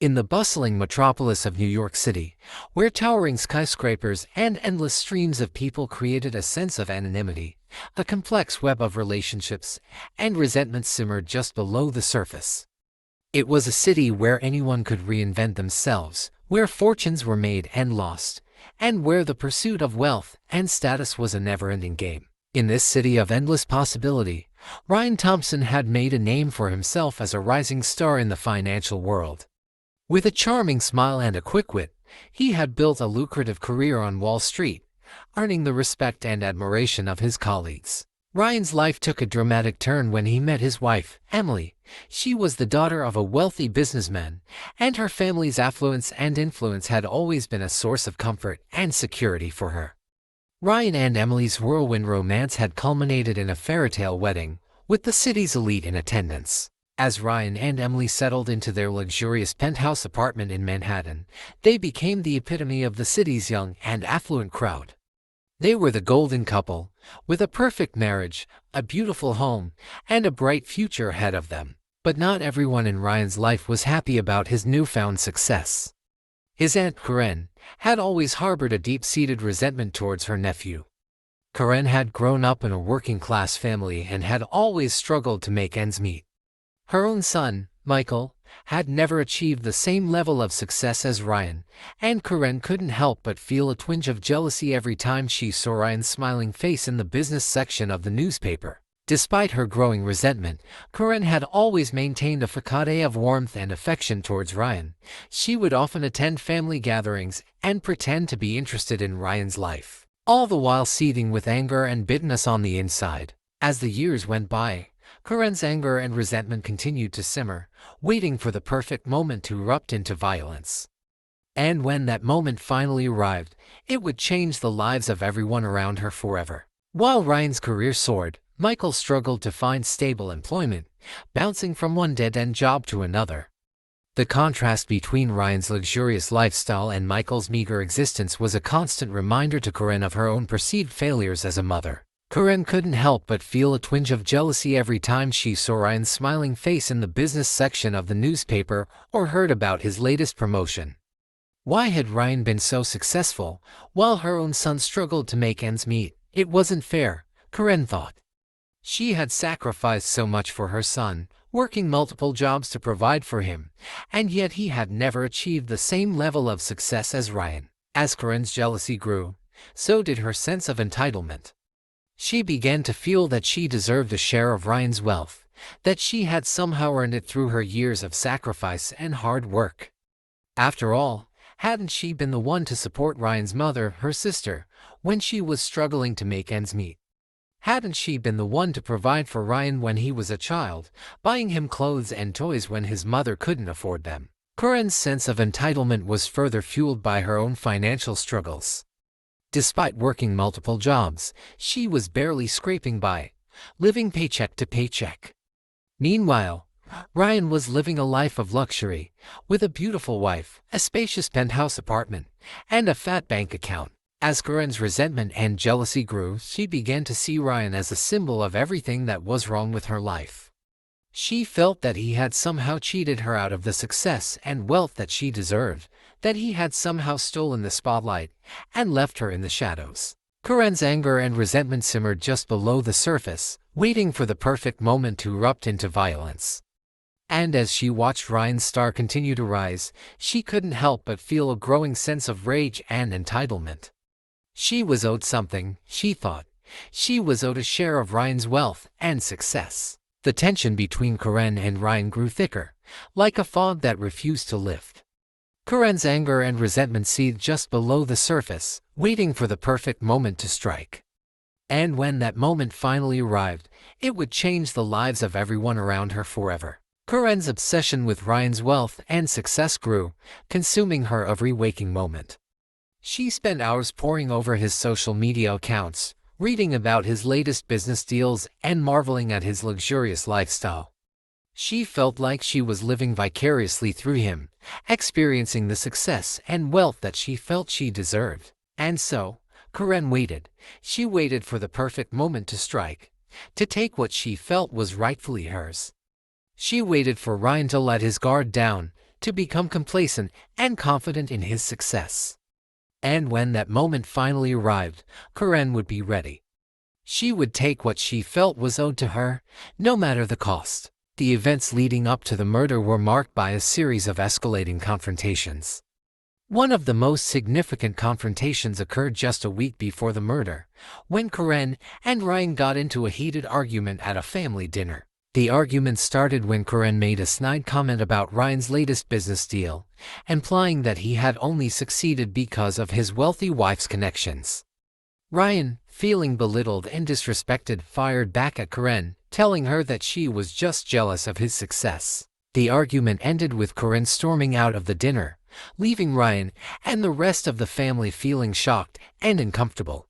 In the bustling metropolis of New York City, where towering skyscrapers and endless streams of people created a sense of anonymity, a complex web of relationships and resentment simmered just below the surface. It was a city where anyone could reinvent themselves, where fortunes were made and lost, and where the pursuit of wealth and status was a never-ending game. In this city of endless possibility, Ryan Thompson had made a name for himself as a rising star in the financial world. With a charming smile and a quick wit, he had built a lucrative career on Wall Street, earning the respect and admiration of his colleagues. Ryan's life took a dramatic turn when he met his wife, Emily. She was the daughter of a wealthy businessman, and her family's affluence and influence had always been a source of comfort and security for her. Ryan and Emily's whirlwind romance had culminated in a fairytale wedding, with the city's elite in attendance. As Ryan and Emily settled into their luxurious penthouse apartment in Manhattan, they became the epitome of the city's young and affluent crowd. They were the golden couple, with a perfect marriage, a beautiful home, and a bright future ahead of them. But not everyone in Ryan's life was happy about his newfound success. His aunt Karen had always harbored a deep-seated resentment towards her nephew. Karen had grown up in a working-class family and had always struggled to make ends meet. Her own son, Michael, had never achieved the same level of success as Ryan, and Karen couldn't help but feel a twinge of jealousy every time she saw Ryan's smiling face in the business section of the newspaper. Despite her growing resentment, Karen had always maintained a facade of warmth and affection towards Ryan. She would often attend family gatherings and pretend to be interested in Ryan's life, all the while seething with anger and bitterness on the inside. As the years went by, Karen's anger and resentment continued to simmer, waiting for the perfect moment to erupt into violence. And when that moment finally arrived, it would change the lives of everyone around her forever. While Ryan's career soared, Michael struggled to find stable employment, bouncing from one dead-end job to another. The contrast between Ryan's luxurious lifestyle and Michael's meager existence was a constant reminder to Karen of her own perceived failures as a mother. Karen couldn't help but feel a twinge of jealousy every time she saw Ryan's smiling face in the business section of the newspaper or heard about his latest promotion. Why had Ryan been so successful, while her own son struggled to make ends meet? It wasn't fair, Karen thought. She had sacrificed so much for her son, working multiple jobs to provide for him, and yet he had never achieved the same level of success as Ryan. As Karen's jealousy grew, so did her sense of entitlement. She began to feel that she deserved a share of Ryan's wealth, that she had somehow earned it through her years of sacrifice and hard work. After all, hadn't she been the one to support Ryan's mother, her sister, when she was struggling to make ends meet? Hadn't she been the one to provide for Ryan when he was a child, buying him clothes and toys when his mother couldn't afford them? Karen's sense of entitlement was further fueled by her own financial struggles. Despite working multiple jobs, she was barely scraping by, living paycheck to paycheck. Meanwhile, Ryan was living a life of luxury, with a beautiful wife, a spacious penthouse apartment, and a fat bank account. As Karen's resentment and jealousy grew, she began to see Ryan as a symbol of everything that was wrong with her life. She felt that he had somehow cheated her out of the success and wealth that she deserved, that he had somehow stolen the spotlight and left her in the shadows. Karen's anger and resentment simmered just below the surface, waiting for the perfect moment to erupt into violence. And as she watched Ryan's star continue to rise, she couldn't help but feel a growing sense of rage and entitlement. She was owed something, she thought. She was owed a share of Ryan's wealth and success. The tension between Karen and Ryan grew thicker, like a fog that refused to lift. Karen's anger and resentment seethed just below the surface, waiting for the perfect moment to strike. And when that moment finally arrived, it would change the lives of everyone around her forever. Karen's obsession with Ryan's wealth and success grew, consuming her every waking moment. She spent hours poring over his social media accounts, reading about his latest business deals and marveling at his luxurious lifestyle. She felt like she was living vicariously through him, experiencing the success and wealth that she felt she deserved. And so, Karen waited. She waited for the perfect moment to strike, to take what she felt was rightfully hers. She waited for Ryan to let his guard down, to become complacent and confident in his success. And when that moment finally arrived, Karen would be ready. She would take what she felt was owed to her, no matter the cost. The events leading up to the murder were marked by a series of escalating confrontations. One of the most significant confrontations occurred just a week before the murder, when Karen and Ryan got into a heated argument at a family dinner. The argument started when Karen made a snide comment about Ryan's latest business deal, implying that he had only succeeded because of his wealthy wife's connections. Ryan, feeling belittled and disrespected, fired back at Karen, telling her that she was just jealous of his success. The argument ended with Karen storming out of the dinner, leaving Ryan and the rest of the family feeling shocked and uncomfortable.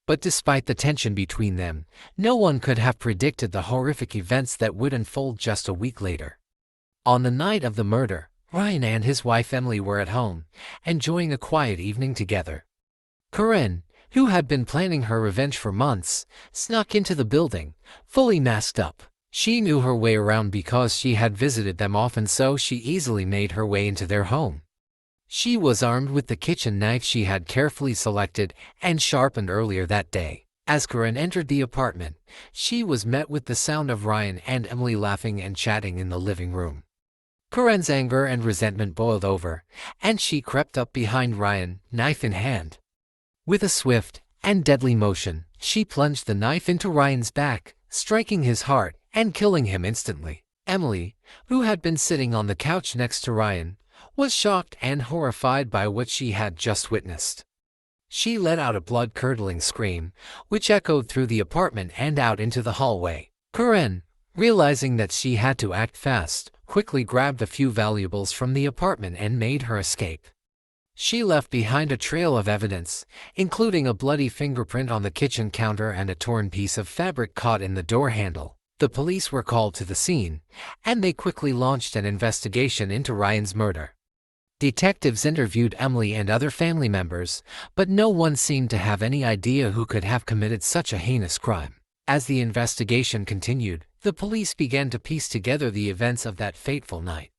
But despite the tension between them, no one could have predicted the horrific events that would unfold just a week later. On the night of the murder, Ryan and his wife Emily were at home, enjoying a quiet evening together. Karen, who had been planning her revenge for months, snuck into the building, fully masked up. She knew her way around because she had visited them often, so she easily made her way into their home. She was armed with the kitchen knife she had carefully selected and sharpened earlier that day. As Karen entered the apartment, she was met with the sound of Ryan and Emily laughing and chatting in the living room. Karen's anger and resentment boiled over, and she crept up behind Ryan, knife in hand. With a swift and deadly motion, she plunged the knife into Ryan's back, striking his heart and killing him instantly. Emily, who had been sitting on the couch next to Ryan, was shocked and horrified by what she had just witnessed. She let out a blood-curdling scream, which echoed through the apartment and out into the hallway. Karen, realizing that she had to act fast, quickly grabbed a few valuables from the apartment and made her escape. She left behind a trail of evidence, including a bloody fingerprint on the kitchen counter and a torn piece of fabric caught in the door handle. The police were called to the scene, and they quickly launched an investigation into Ryan's murder. Detectives interviewed Emily and other family members, but no one seemed to have any idea who could have committed such a heinous crime. As the investigation continued, the police began to piece together the events of that fateful night.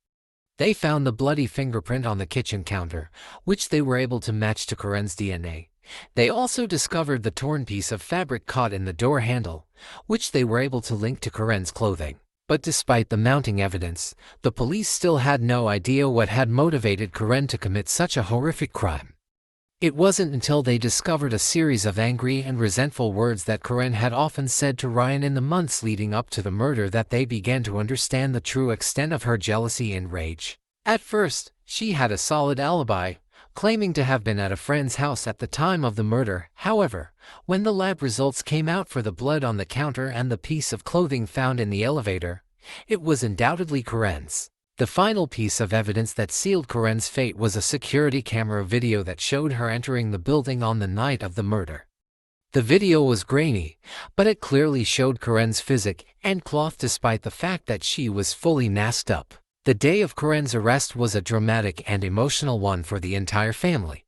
They found the bloody fingerprint on the kitchen counter, which they were able to match to Karen's DNA. They also discovered the torn piece of fabric caught in the door handle, which they were able to link to Karen's clothing. But despite the mounting evidence, the police still had no idea what had motivated Karen to commit such a horrific crime. It wasn't until they discovered a series of angry and resentful words that Karen had often said to Ryan in the months leading up to the murder that they began to understand the true extent of her jealousy and rage. At first, she had a solid alibi, claiming to have been at a friend's house at the time of the murder. However, when the lab results came out for the blood on the counter and the piece of clothing found in the elevator, it was undoubtedly Karen's. The final piece of evidence that sealed Karen's fate was a security camera video that showed her entering the building on the night of the murder. The video was grainy, but it clearly showed Karen's physique and cloth despite the fact that she was fully masked up. The day of Karen's arrest was a dramatic and emotional one for the entire family.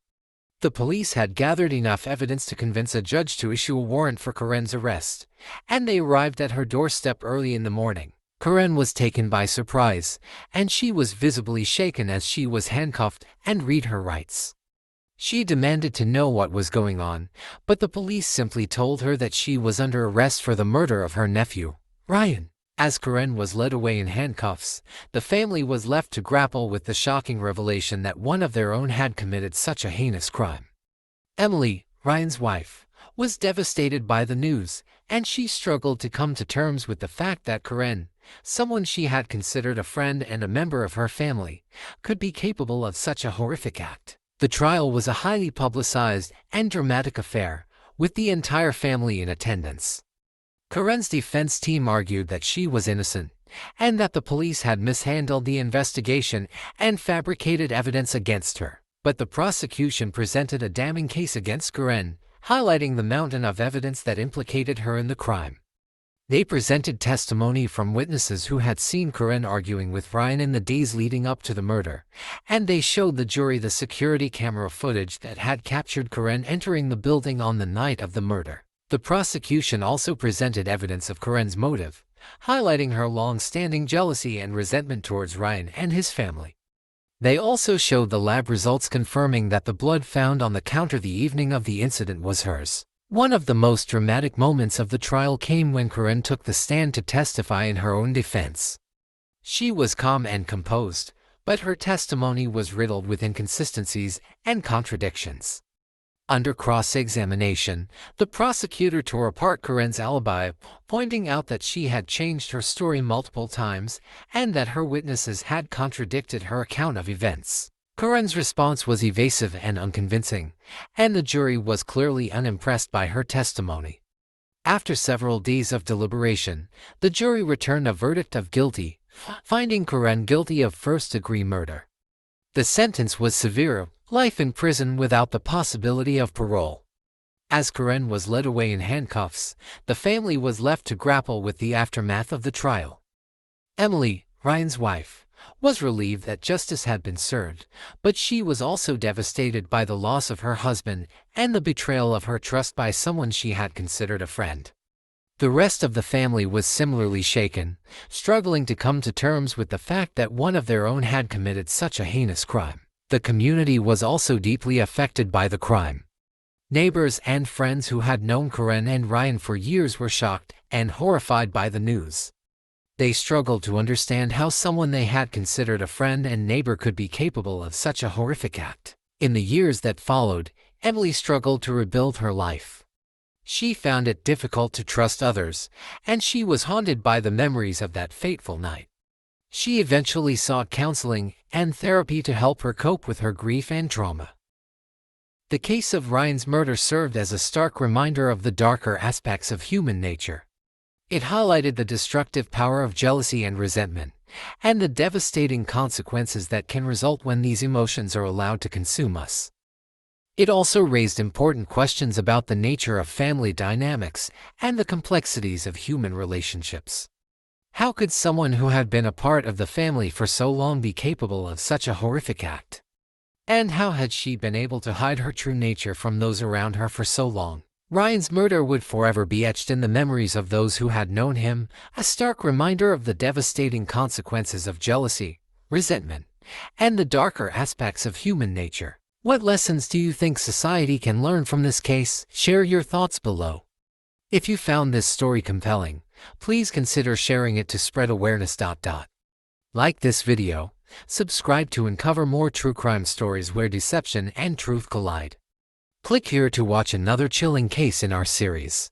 The police had gathered enough evidence to convince a judge to issue a warrant for Karen's arrest, and they arrived at her doorstep early in the morning. Karen was taken by surprise, and she was visibly shaken as she was handcuffed and read her rights. She demanded to know what was going on, but the police simply told her that she was under arrest for the murder of her nephew, Ryan. As Karen was led away in handcuffs, the family was left to grapple with the shocking revelation that one of their own had committed such a heinous crime. Emily, Ryan's wife, was devastated by the news, and she struggled to come to terms with the fact that Karen, someone she had considered a friend and a member of her family, could be capable of such a horrific act. The trial was a highly publicized and dramatic affair, with the entire family in attendance. Karen's defense team argued that she was innocent, and that the police had mishandled the investigation and fabricated evidence against her. But the prosecution presented a damning case against Karen, highlighting the mountain of evidence that implicated her in the crime. They presented testimony from witnesses who had seen Karen arguing with Ryan in the days leading up to the murder, and they showed the jury the security camera footage that had captured Karen entering the building on the night of the murder. The prosecution also presented evidence of Karen's motive, highlighting her long-standing jealousy and resentment towards Ryan and his family. They also showed the lab results confirming that the blood found on the counter the evening of the incident was hers. One of the most dramatic moments of the trial came when Corinne took the stand to testify in her own defense. She was calm and composed, but her testimony was riddled with inconsistencies and contradictions. Under cross-examination, the prosecutor tore apart Corinne's alibi, pointing out that she had changed her story multiple times and that her witnesses had contradicted her account of events. Corinne's response was evasive and unconvincing, and the jury was clearly unimpressed by her testimony. After several days of deliberation, the jury returned a verdict of guilty, finding Corinne guilty of first-degree murder. The sentence was severe, life in prison without the possibility of parole. As Corinne was led away in handcuffs, the family was left to grapple with the aftermath of the trial. Emily, Ryan's wife, was relieved that justice had been served, but she was also devastated by the loss of her husband and the betrayal of her trust by someone she had considered a friend. The rest of the family was similarly shaken, struggling to come to terms with the fact that one of their own had committed such a heinous crime. The community was also deeply affected by the crime. Neighbors and friends who had known Corinne and Ryan for years were shocked and horrified by the news. They struggled to understand how someone they had considered a friend and neighbor could be capable of such a horrific act. In the years that followed, Emily struggled to rebuild her life. She found it difficult to trust others, and she was haunted by the memories of that fateful night. She eventually sought counseling and therapy to help her cope with her grief and trauma. The case of Ryan's murder served as a stark reminder of the darker aspects of human nature. It highlighted the destructive power of jealousy and resentment, and the devastating consequences that can result when these emotions are allowed to consume us. It also raised important questions about the nature of family dynamics and the complexities of human relationships. How could someone who had been a part of the family for so long be capable of such a horrific act? And how had she been able to hide her true nature from those around her for so long? Ryan's murder would forever be etched in the memories of those who had known him, a stark reminder of the devastating consequences of jealousy, resentment, and the darker aspects of human nature. What lessons do you think society can learn from this case? Share your thoughts below. If you found this story compelling, please consider sharing it to spread awareness. Like this video, subscribe to uncover more true crime stories where deception and truth collide. Click here to watch another chilling case in our series.